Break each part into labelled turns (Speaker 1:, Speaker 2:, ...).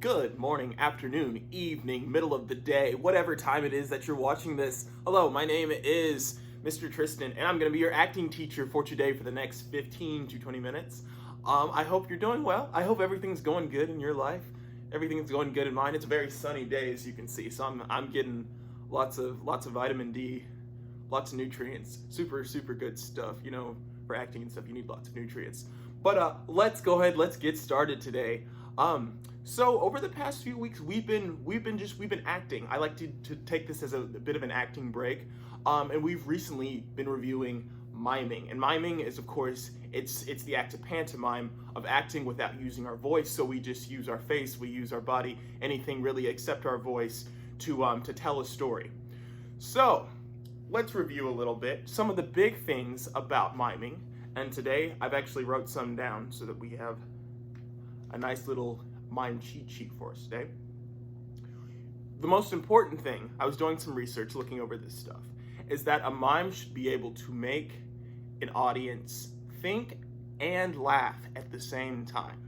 Speaker 1: Good morning, afternoon, evening, middle of the day, whatever time it is that you're watching this. Hello, my name is Mr. Tristan, and I'm going to be your acting teacher for today for the next 15 to 20 minutes. I hope you're doing well. I hope everything's going good in your life. Everything's going good in mine. It's a very sunny day, as you can see, so I'm getting lots of vitamin D, lots of nutrients, super good stuff. You know, for acting and stuff, you need lots of nutrients. But let's go ahead. Let's get started today. So over the past few weeks, we've been acting. I like to take this as a bit of an acting break, and we've recently been reviewing miming. And miming is, of course, it's the act of pantomime, of acting without using our voice. So we just use our face, we use our body, anything really except our voice to tell a story. So let's review a little bit some of the big things about miming. And today I've actually wrote some down so that we have a nice little mime cheat sheet for us today. The most important thing, I was doing some research looking over this stuff, is that a mime should be able to make an audience think and laugh at the same time.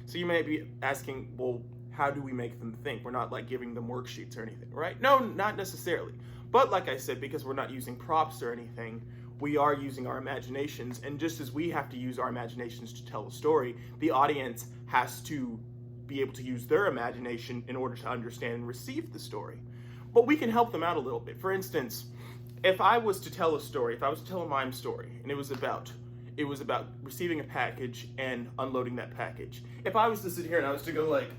Speaker 1: So you may be asking, well, how do we make them think? We're not like giving them worksheets or anything, right? No, not necessarily. But like I said, because we're not using props or anything, we are using our imaginations, and just as we have to use our imaginations to tell a story, the audience has to be able to use their imagination in order to understand and receive the story. But we can help them out a little bit. For instance, if I was to tell a story, if I was to tell a mime story, and it was about receiving a package and unloading that package. If I was to sit here and I was to go like,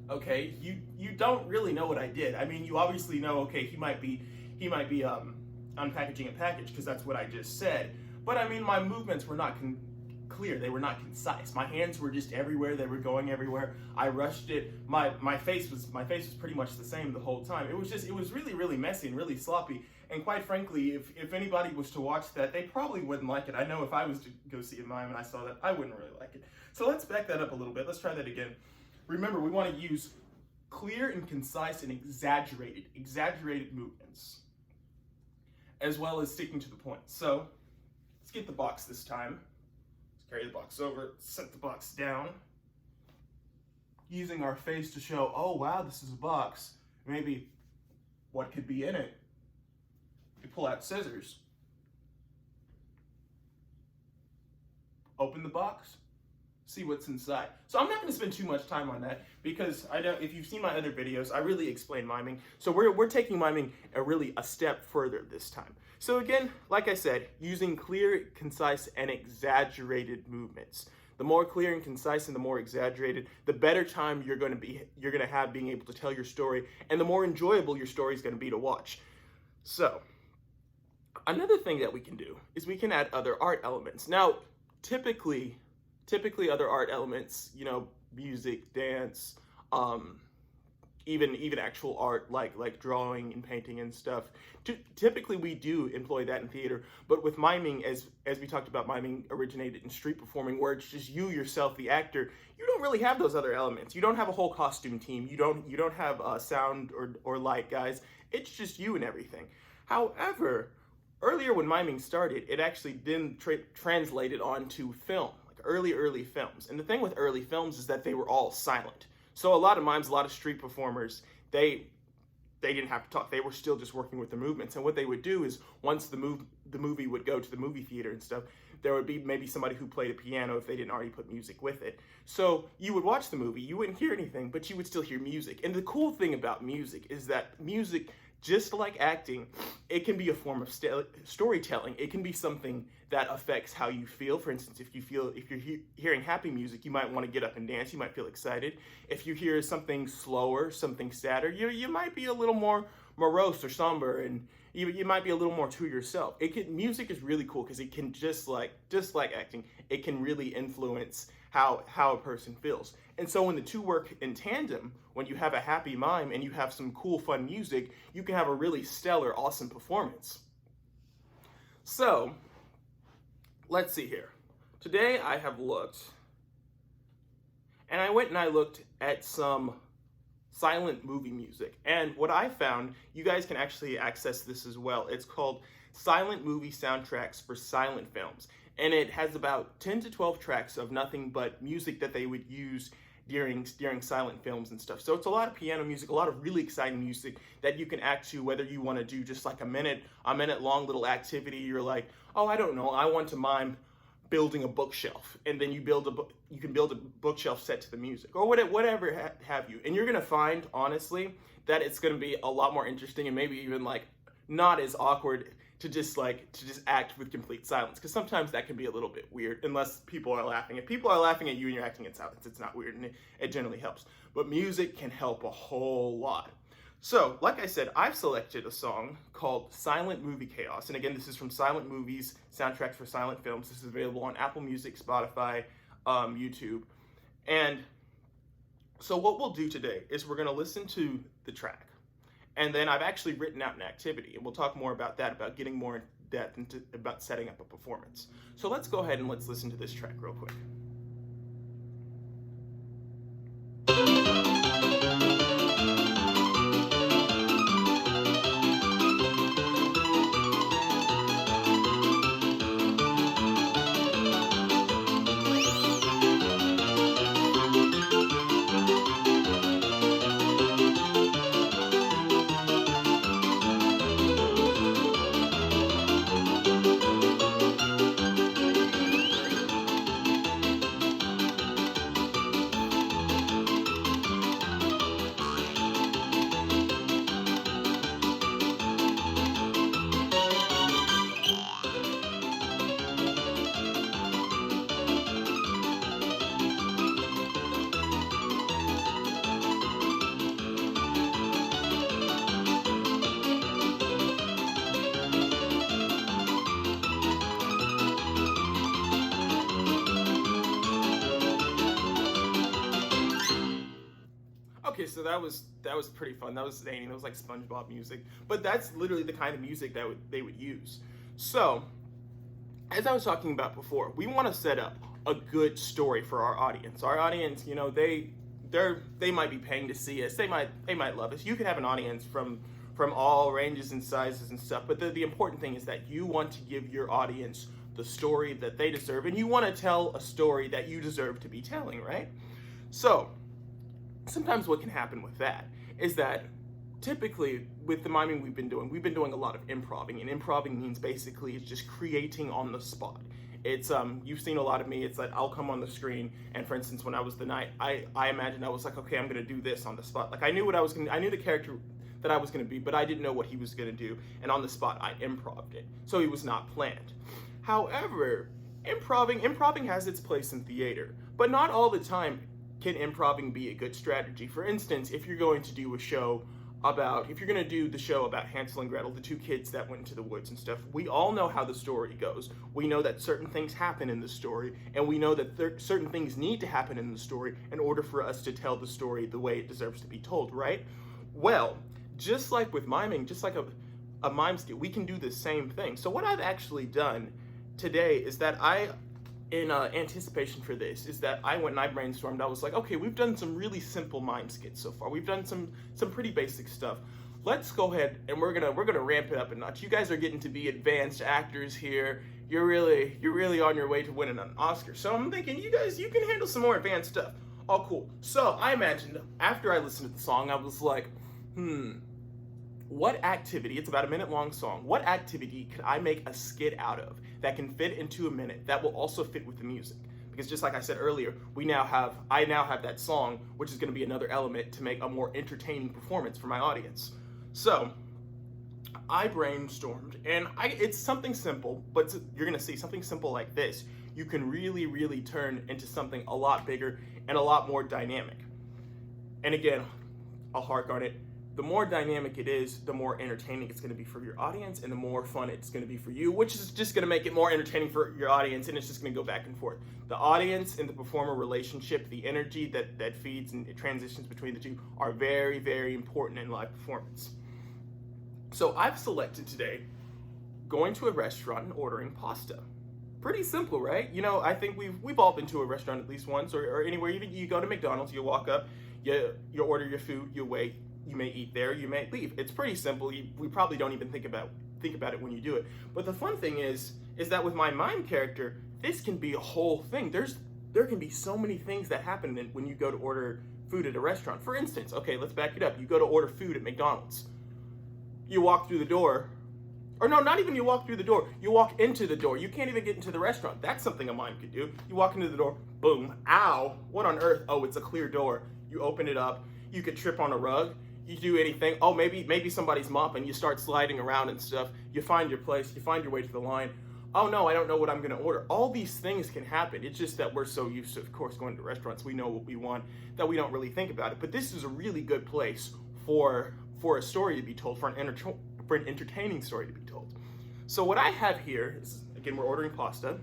Speaker 1: okay, you don't really know what I did. I mean, you obviously know, okay, he might be unpackaging a package because that's what I just said. But I mean, my movements were not clear. They were not concise. My hands were just everywhere. They were going everywhere. I rushed it. My face was pretty much the same the whole time. It was really messy and really sloppy. And quite frankly, if anybody was to watch that, they probably wouldn't like it. I know if I was to go see a mime and I saw that, I wouldn't really like it. So let's back that up a little bit. Let's try that again. Remember, we want to use clear and concise and exaggerated movements, as well as sticking to the point. So let's get the box this time. Let's carry the box over, set the box down, using our face to show, oh wow, this is a box. Maybe what could be in it? You pull out scissors, open the box, see what's inside. So I'm not going to spend too much time on that because I know if you've seen my other videos, I really explain miming. So we're taking miming a step further this time. So again, like I said, using clear, concise, and exaggerated movements. The more clear and concise and the more exaggerated, the better time you're going to have being able to tell your story, and the more enjoyable your story is going to be to watch. So another thing that we can do is we can add other art elements. Now, typically other art elements, you know, music, dance, even actual art like drawing and painting and stuff. Typically we do employ that in theater, but with miming, as we talked about, miming originated in street performing, where it's just you yourself, the actor. You don't really have those other elements. You don't have a whole costume team. You don't have sound or light guys. It's just you and everything. However, earlier when miming started, it actually then translated onto film. Early films. And the thing with early films is that they were all silent. So a lot of mimes, a lot of street performers, they didn't have to talk. They were still just working with the movements. And what they would do is once the movie would go to the movie theater and stuff, there would be maybe somebody who played a piano if they didn't already put music with it. So you would watch the movie, you wouldn't hear anything, but you would still hear music. And the cool thing about music is that music, just like acting, it can be a form of storytelling. It can be something that affects how you feel. For instance, if you're hearing happy music, you might want to get up and dance. You might feel excited. If you hear something slower, something sadder, you might be a little more morose or somber, and you might be a little more to yourself. Music is really cool because it can just like acting, it can really influence how a person feels. And so when the two work in tandem, when you have a happy mime and you have some cool, fun music, you can have a really stellar, awesome performance. So let's see here. Today I have looked, and I went and I looked at some silent movie music. And what I found, you guys can actually access this as well. It's called silent movie soundtracks for silent films. And it has about 10 to 12 tracks of nothing but music that they would use during silent films and stuff. So it's a lot of piano music, a lot of really exciting music that you can act to, whether you want to do just like a minute long little activity. You're like, oh, I don't know, I want to mime building a bookshelf, and then you can build a bookshelf set to the music, or whatever have you. And you're gonna find, honestly, that it's gonna be a lot more interesting, and maybe even like not as awkward to just act with complete silence, because sometimes that can be a little bit weird unless people are laughing. If people are laughing at you and you're acting in silence, it's not weird, and it generally helps. But music can help a whole lot. So, like I said, I've selected a song called Silent Movie Chaos. And again, this is from Silent Movies, Soundtracks for Silent Films. This is available on Apple Music, Spotify, YouTube. And so what we'll do today is we're gonna listen to the track. And then I've actually written out an activity, and we'll talk more about that, about getting more in depth into about setting up a performance. So let's go ahead and let's listen to this track real quick. Okay, so that was pretty fun. That was zany. That was like SpongeBob music. But that's literally the kind of music that they would use. So, as I was talking about before, we want to set up a good story for our audience. Our audience, you know, they might be paying to see us. They might love us. You could have an audience from all ranges and sizes and stuff. But the important thing is that you want to give your audience the story that they deserve, and you want to tell a story that you deserve to be telling, right? So, sometimes what can happen with that is that typically with the miming we've been doing a lot of improving, and improving means basically it's just creating on the spot. It's you've seen a lot of me. It's like I'll come on the screen, and for instance, when I was the knight, I imagined I was like, okay, I'm gonna do this on the spot. Like I knew the character that I was gonna be, but I didn't know what he was gonna do, and on the spot I improved it. So it was not planned. However, improving has its place in theater, but not all the time can improving be a good strategy. For instance, if you're going to do the show about Hansel and Gretel, the two kids that went into the woods and stuff, we all know how the story goes. We know that certain things happen in the story, and we know that certain things need to happen in the story in order for us to tell the story the way it deserves to be told, right? Well, just like with miming, just like a mime skit, we can do the same thing. So what I've actually done today is that in anticipation for this, is that I went and I brainstormed. I was like, okay, we've done some really simple mime skits so far. We've done some pretty basic stuff. Let's go ahead and we're gonna ramp it up a notch. You guys are getting to be advanced actors here. You're really on your way to winning an Oscar. So I'm thinking you can handle some more advanced stuff. Oh, cool. So I imagined after I listened to the song, I was like, what activity, it's about a minute long song, what activity could I make a skit out of that can fit into a minute that will also fit with the music? Because just like I said earlier, I now have that song, which is going to be another element to make a more entertaining performance for my audience. So I brainstormed, and it's something simple, but you're going to see something simple like this, you can really turn into something a lot bigger and a lot more dynamic. And again, I'll hark on it. The more dynamic it is, the more entertaining it's going to be for your audience, and the more fun it's going to be for you, which is just going to make it more entertaining for your audience, and it's just going to go back and forth. The audience and the performer relationship, the energy that feeds and it transitions between the two are very important in live performance. So I've selected today going to a restaurant and ordering pasta. Pretty simple, right? You know, I think we've all been to a restaurant at least once, or anywhere. You go to McDonald's, you walk up, you order your food, you wait. You may eat there, you may leave. It's pretty simple. We probably don't even think about think about it when you do it. But the fun thing is that with my mime character, this can be a whole thing. There can be so many things that happen when you go to order food at a restaurant. For instance, okay, let's back it up. You go to order food at McDonald's. You walk through the door, or no, not even you walk through the door. You walk into the door. You can't even get into the restaurant. That's something a mime could do. You walk into the door, boom, ow, what on earth? Oh, it's a clear door. You open it up. You could trip on a rug. You do anything. Oh, maybe somebody's mopping. You start sliding around and stuff. You find your place. You find your way to the line. Oh no, I don't know what I'm gonna order. All these things can happen. It's just that we're so used to, of course, going to restaurants. We know what we want, that we don't really think about it. But this is a really good place for a story to be told, for an entertaining story to be told. So what I have here is, again, we're ordering pasta.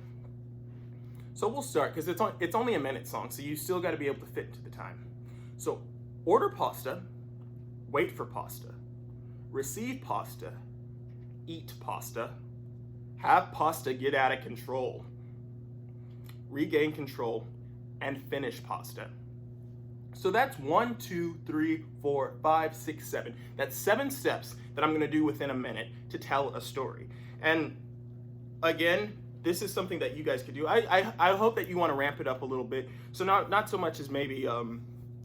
Speaker 1: So we'll start, because it's only a minute song, so you still got to be able to fit into the time. So order pasta, wait for pasta, receive pasta, eat pasta, have pasta get out of control, regain control, and finish pasta. So that's 1, 2, 3, 4, 5, 6, 7. That's 7 steps that I'm going to do within a minute to tell a story. And again, this is something that you guys could do. I hope that you want to ramp it up a little bit. So not so much as maybe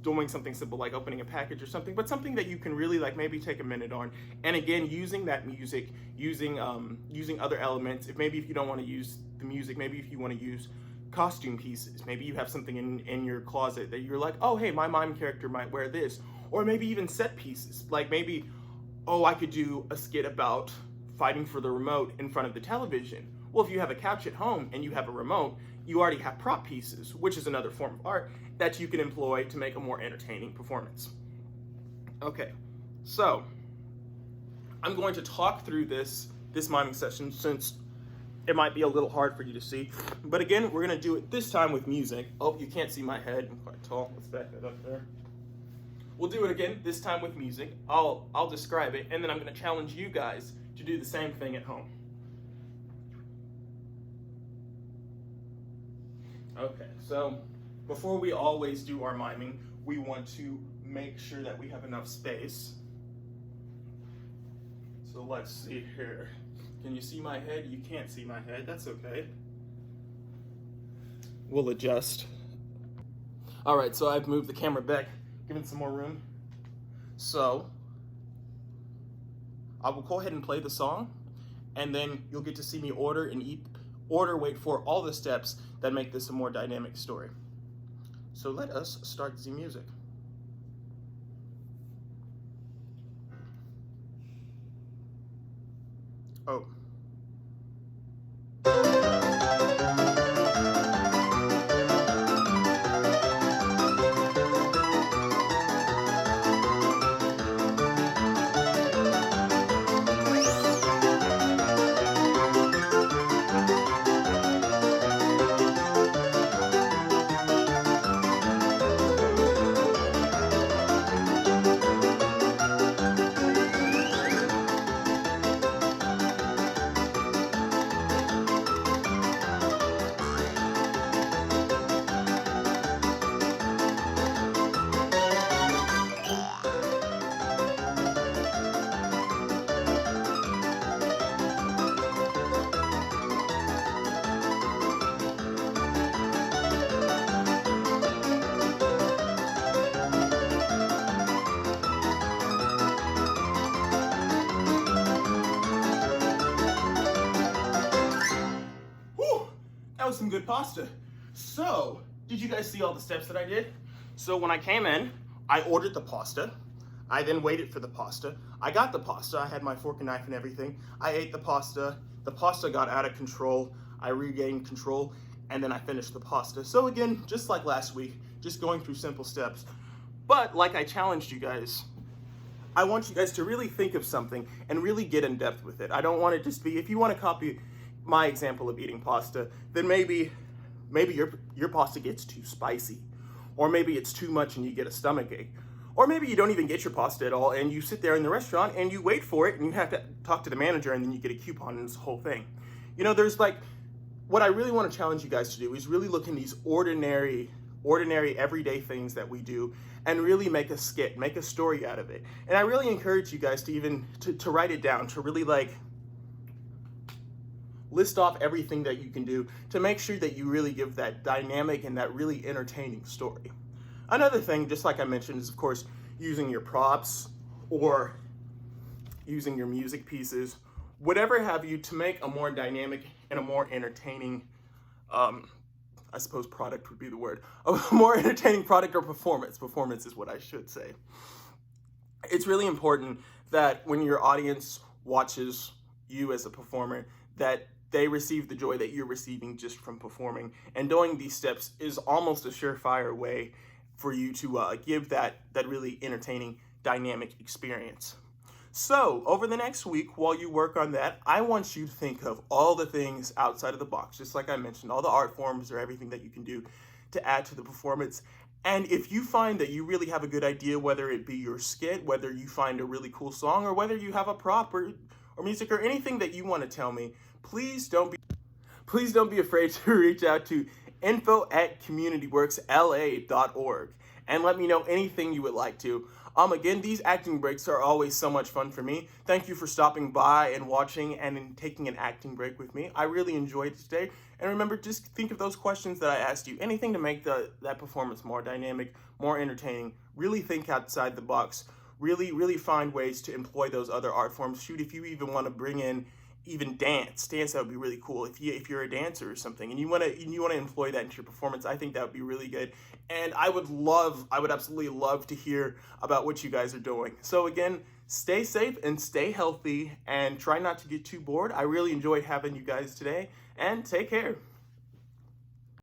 Speaker 1: doing something simple like opening a package or something, but something that you can really like maybe take a minute on. And again, using that music, using other elements. If you don't want to use the music, maybe if you want to use costume pieces, maybe you have something in your closet that you're like, oh hey, my mime character might wear this. Or maybe even set pieces, like maybe, oh, I could do a skit about fighting for the remote in front of the television. Well, if you have a couch at home and you have a remote, you already have prop pieces, which is another form of art that you can employ to make a more entertaining performance. Okay, so I'm going to talk through this miming session since it might be a little hard for you to see. But again, we're gonna do it this time with music. Oh, you can't see my head, I'm quite tall. Let's back that up there. We'll do it again, this time with music. I'll describe it, and then I'm gonna challenge you guys to do the same thing at home. Okay, so before we always do our miming, we want to make sure that we have enough space. So let's see here. Can you see my head? You can't see my head, that's okay. We'll adjust. All right, so I've moved the camera back, given some more room. So I will go ahead and play the song, and then you'll get to see me wait for all the steps that make this a more dynamic story. So let us start the music. Oh. That was some good pasta. So, did you guys see all the steps that I did? So when I came in, I ordered the pasta. I then waited for the pasta. I got the pasta. I had my fork and knife and everything. I ate the pasta. The pasta got out of control. I regained control, and then I finished the pasta. So again, just like last week, just going through simple steps. But like I challenged you guys, I want you guys to really think of something and really get in depth with it. I don't want it to just be, if you want to copy my example of eating pasta, then maybe your pasta gets too spicy, or maybe it's too much and you get a stomach ache, or maybe you don't even get your pasta at all and you sit there in the restaurant and you wait for it and you have to talk to the manager and then you get a coupon and this whole thing. You know, there's like, what I really want to challenge you guys to do is really look in these ordinary everyday things that we do and really make a skit, make a story out of it. And I really encourage you guys to even to write it down, to really like list off everything that you can do to make sure that you really give that dynamic and that really entertaining story. Another thing, just like I mentioned, is of course using your props or using your music pieces, whatever have you, to make a more dynamic and a more entertaining, I suppose product would be the word, a more entertaining product or performance. Performance is what I should say. It's really important that when your audience watches you as a performer, that they receive the joy that you're receiving just from performing. And doing these steps is almost a surefire way for you to give that really entertaining, dynamic experience. So, over the next week, while you work on that, I want you to think of all the things outside of the box, just like I mentioned, all the art forms or everything that you can do to add to the performance. And if you find that you really have a good idea, whether it be your skit, whether you find a really cool song, or whether you have a prop or music or anything that you want to tell me, please don't be afraid to reach out to info@communityworksla.org and let me know anything you would like to. Again, these acting breaks are always so much fun for me. Thank you for stopping by and watching and taking an acting break with me. I really enjoyed it today. And remember, just think of those questions that I asked you. Anything to make that performance more dynamic, more entertaining. Really think outside the box. Really find ways to employ those other art forms. Shoot, if you even want to bring in even dance, that would be really cool. If you're a dancer or something and you want to employ that into your performance, I think that would be really good. And I would absolutely love to hear about what you guys are doing. So again, stay safe and stay healthy and try not to get too bored. I really enjoyed having you guys today, and take care.